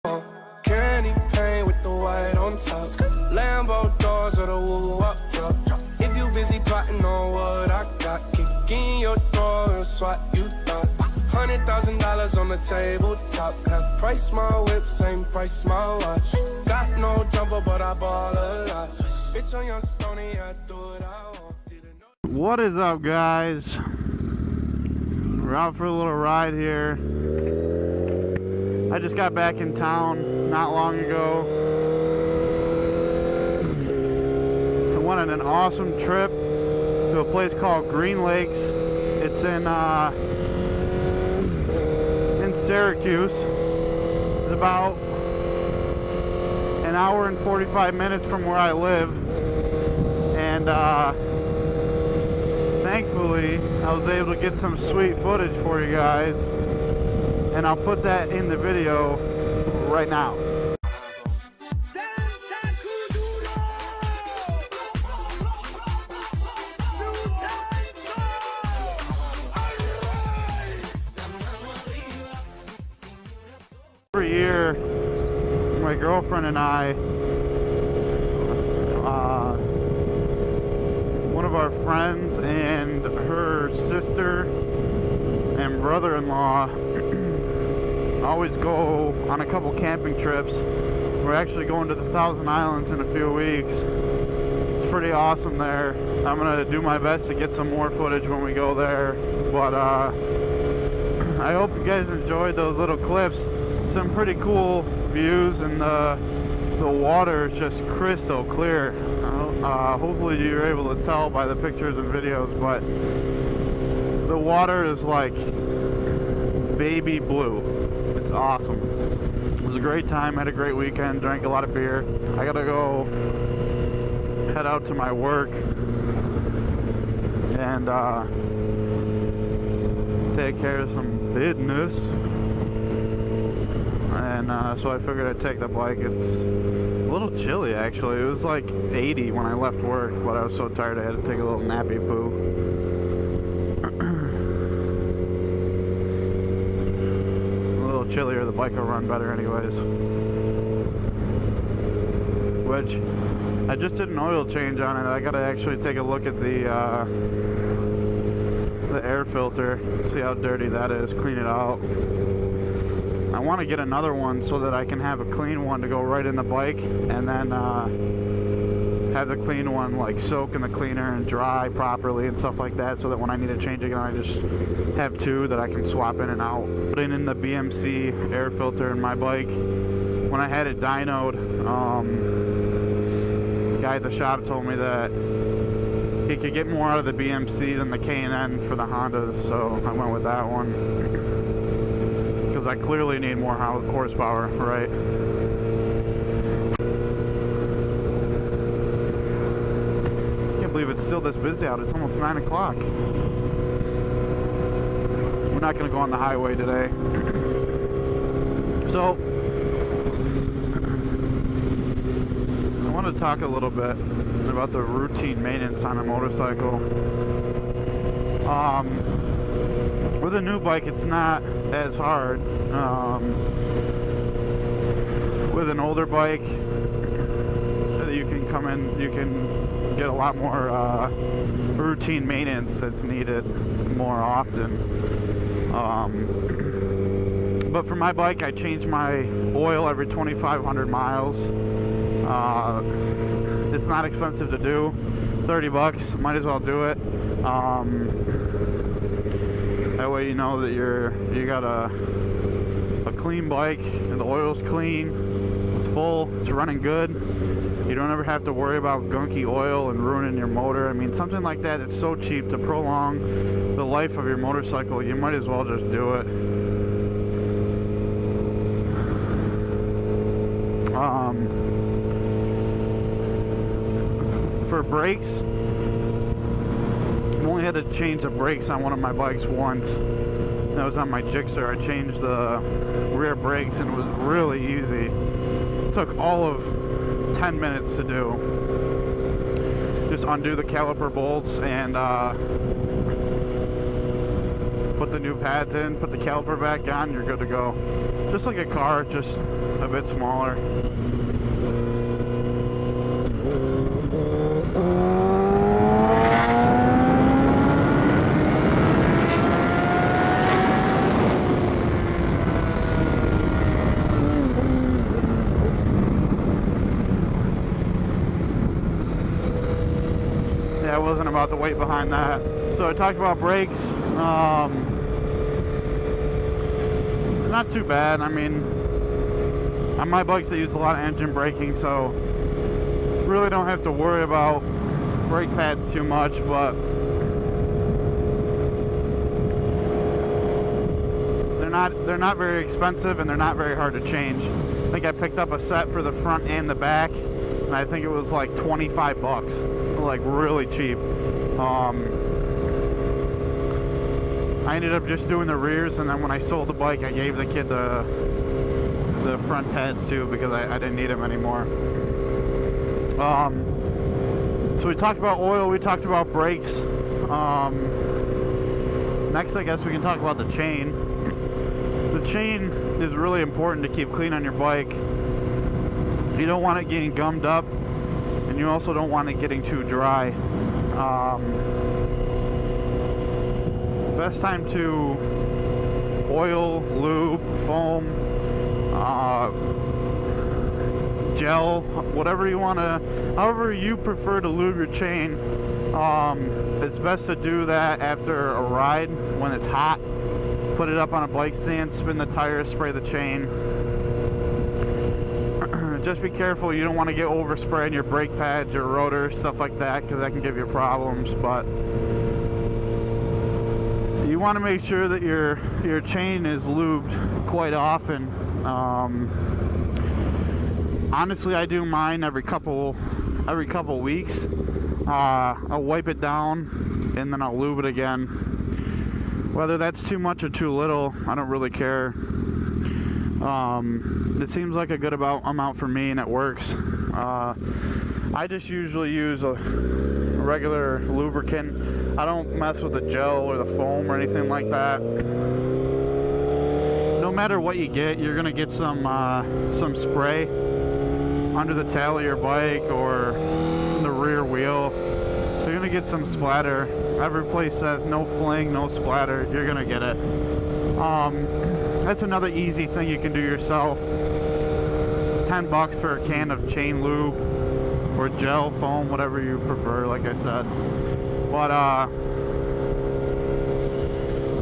Candy paint with the white on top. Lambo doors or the woo up drop. If you busy plotting on what I got, kick in your door and swat you thought. $100,000 on the tabletop. Half price my whip, same price my watch. Got no jumper, but I ball a lot. Bitch on your stony, I do what I want. What is up, guys? We're out for a little ride here. I just got back in town not long ago. I went on an awesome trip to a place called Green Lakes. It's in Syracuse. It's about an hour and 45 minutes from where I live, and thankfully I was able to get some sweet footage for you guys, and I'll put that in the video right now. Every year, my girlfriend and I, one of our friends and her sister and brother-in-law always go on a couple camping trips. We're actually going to the Thousand Islands in a few weeks. It's pretty awesome there. I'm gonna do my best to get some more footage when we go there, but I hope you guys enjoyed those little clips. Some pretty cool views, and the water is just crystal clear. Hopefully you're able to tell by the pictures and videos, but the water is like baby blue. It's awesome. It was a great time, had a great weekend, drank a lot of beer. I gotta go head out to my work and take care of some business. And so I figured I'd take the bike. It's a little chilly actually. It was like 80 when I left work, but I was so tired I had to take a little nappy poo. A little chillier, the bike will run better anyways. Which, I just did an oil change on it. I gotta actually take a look at the air filter, see how dirty that is, clean it out. I want to get another one so that I can have a clean one to go right in the bike, and then have the clean one like soak in the cleaner and dry properly and stuff like that, so that when I need to change again, I just have two that I can swap in and out. Putting in the BMC air filter in my bike, when I had it dynoed, the guy at the shop told me that he could get more out of the BMC than the K&N for the Hondas, so I went with that one. I clearly need more horsepower, right? Can't believe it's still this busy out. It's almost 9 o'clock. We're not going to go on the highway today. So, I want to talk a little bit about the routine maintenance on a motorcycle. With a new bike, it's not as hard. With an older bike, you can come in, you can get a lot more routine maintenance that's needed more often. But for my bike, I change my oil every 2,500 miles. It's not expensive to do, 30 bucks, might as well do it. That way you know that you got a clean bike and the oil's clean, it's full, it's running good. You don't ever have to worry about gunky oil and ruining your motor. I mean, something like that, it's so cheap to prolong the life of your motorcycle. You might as well just do it. For brakes, I've only had to change the brakes on one of my bikes once. That was on my Gixxer. I changed the rear brakes and it was really easy. It took all of 10 minutes to do. Just undo the caliper bolts and put the new pads in, put the caliper back on, you're good to go. just like a car, just a bit smaller. Yeah, it wasn't about the weight behind that. So I talked about brakes. Not too bad. I mean, on my bikes I use a lot of engine braking, so really don't have to worry about brake pads too much, but they're not very expensive and they're not very hard to change. I think I picked up a set for the front and the back, and I think it was like 25 bucks, like really cheap. I ended up just doing the rears, and then when I sold the bike, I gave the kid the front pads too, because I didn't need them anymore. So we talked about oil, we talked about brakes. Next, I guess we can talk about the chain. The chain is really important to keep clean on your bike. You don't want it getting gummed up, and you also don't want it getting too dry. Best time to oil, lube, foam, gel, whatever you want to, however you prefer to lube your chain. It's best to do that after a ride when it's hot. Put it up on a bike stand, spin the tires, spray the chain. Just be careful, you don't want to get overspraying your brake pads, your rotors, stuff like that, because that can give you problems. But you want to make sure that your chain is lubed quite often. Honestly, I do mine every couple weeks. I'll wipe it down and then I'll lube it again. Whether that's too much or too little, I don't really care. It seems like a good amount for me, and it works. I just usually use a regular lubricant. I don't mess with the gel or the foam or anything like that. No matter what you get, you're gonna get some spray under the tail of your bike or in the rear wheel. So you're gonna get some splatter. Every place says no fling, no splatter. You're gonna get it. That's another easy thing you can do yourself. 10 bucks for a can of chain lube or gel, foam, whatever you prefer, like I said. But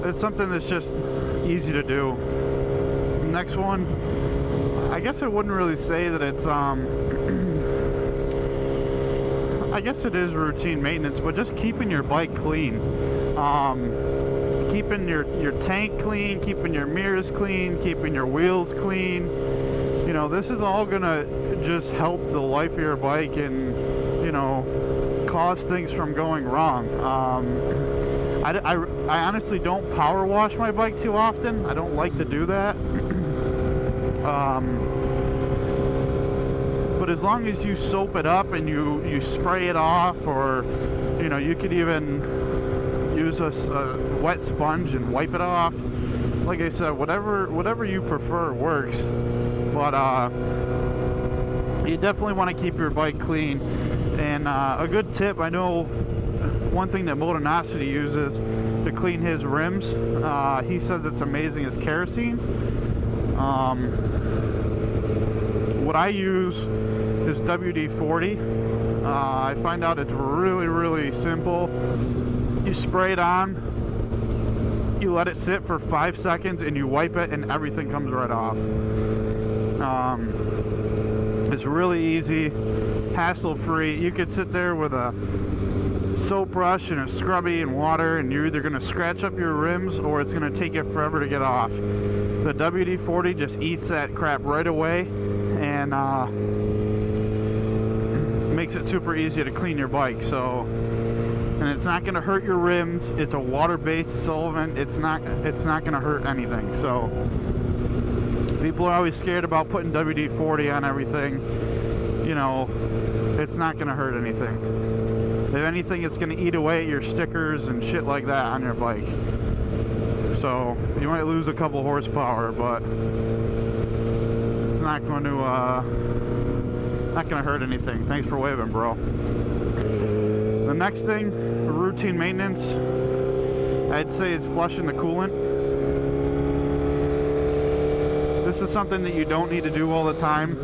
it's something that's just easy to do. Next one, I guess I wouldn't really say that it's I guess it is routine maintenance, but just keeping your bike clean. Keeping your tank clean, keeping your mirrors clean, keeping your wheels clean. You know, this is all gonna just help the life of your bike and, you know, cause things from going wrong. I honestly don't power wash my bike too often. I don't like to do that. But as long as you soap it up and you spray it off, or, you know, you could even use a wet sponge and wipe it off. Like I said, whatever you prefer works. But you definitely want to keep your bike clean. And a good tip, I know one thing that Motonosity uses to clean his rims, he says it's amazing, is kerosene. What I use is WD-40. I find out it's really simple. You spray it on, you let it sit for 5 seconds, and you wipe it, and everything comes right off. It's really easy, hassle-free. You could sit there with a soap brush and a scrubby and water, and you're either going to scratch up your rims or it's going to take you forever to get off. The WD-40 just eats that crap right away, and makes it super easy to clean your bike. So, and it's not going to hurt your rims. It's a water-based solvent. It's not going to hurt anything. So people are always scared about putting WD-40 on everything. You know, it's not going to hurt anything. If anything, it's going to eat away at your stickers and shit like that on your bike. So you might lose a couple horsepower, but not going to hurt anything. Thanks for waving, bro. The next thing, routine maintenance, I'd say is flushing the coolant. This is something that you don't need to do all the time.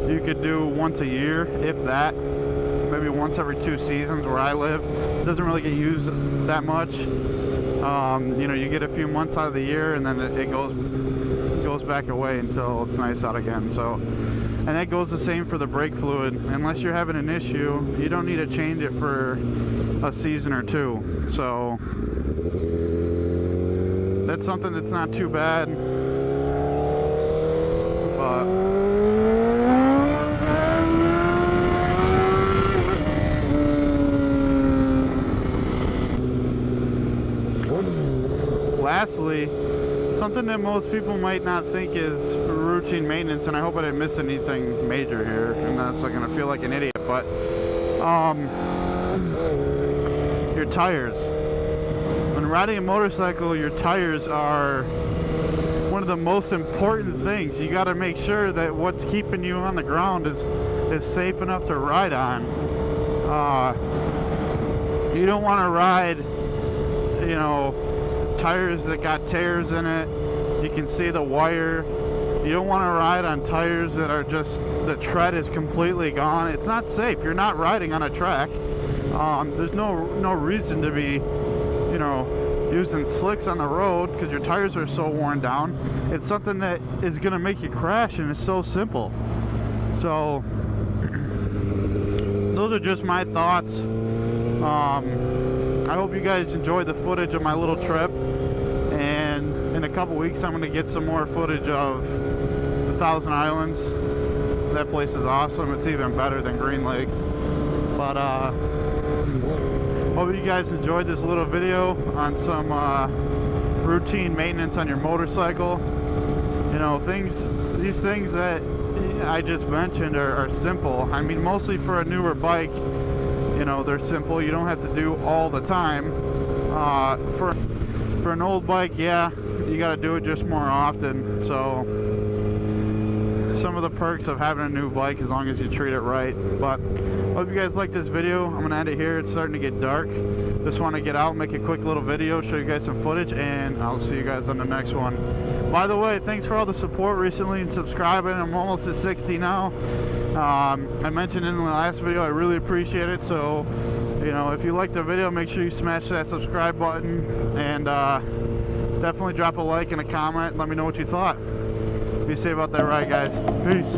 You could do once a year, if that. Maybe once every 2 seasons where I live. It doesn't really get used that much. You know, you get a few months out of the year and then it goes back away until it's nice out again. So, and that goes the same for the brake fluid. Unless you're having an issue, you don't need to change it for a season or 2. So that's something that's not too bad. But lastly, something that most people might not think is routine maintenance, and I hope I didn't miss anything major here, and that's like gonna feel like an idiot, but your tires. When riding a motorcycle, your tires are one of the most important things. You got to make sure that what's keeping you on the ground is safe enough to ride on. You don't want to ride, you know, tires that got tears in it. You can see the wire. You don't want to ride on tires that are just, the tread is completely gone. It's not safe. You're not riding on a track. There's no reason to be, you know, using slicks on the road because your tires are so worn down. It's something that is going to make you crash, and it's so simple. So those are just my thoughts. I hope you guys enjoyed the footage of my little trip, and in a couple weeks I'm going to get some more footage of the Thousand Islands. That place is awesome. It's even better than Green Lakes. But hope you guys enjoyed this little video on some routine maintenance on your motorcycle. You know, these things that I just mentioned are simple. I mean, mostly for a newer bike, you know, they're simple. You don't have to do all the time. For an old bike, yeah, you got to do it just more often. So some of the perks of having a new bike, as long as you treat it right. But hope you guys liked this video. I'm gonna end it here. It's starting to get dark. Just want to get out, make a quick little video, show you guys some footage, and I'll see you guys on the next one. By the way, thanks for all the support recently and subscribing. I'm almost at 60 now. I mentioned in the last video, I really appreciate it. So, you know, if you liked the video, make sure you smash that subscribe button, and definitely drop a like and a comment. Let me know what you thought. Be safe out there, ride, guys. Peace.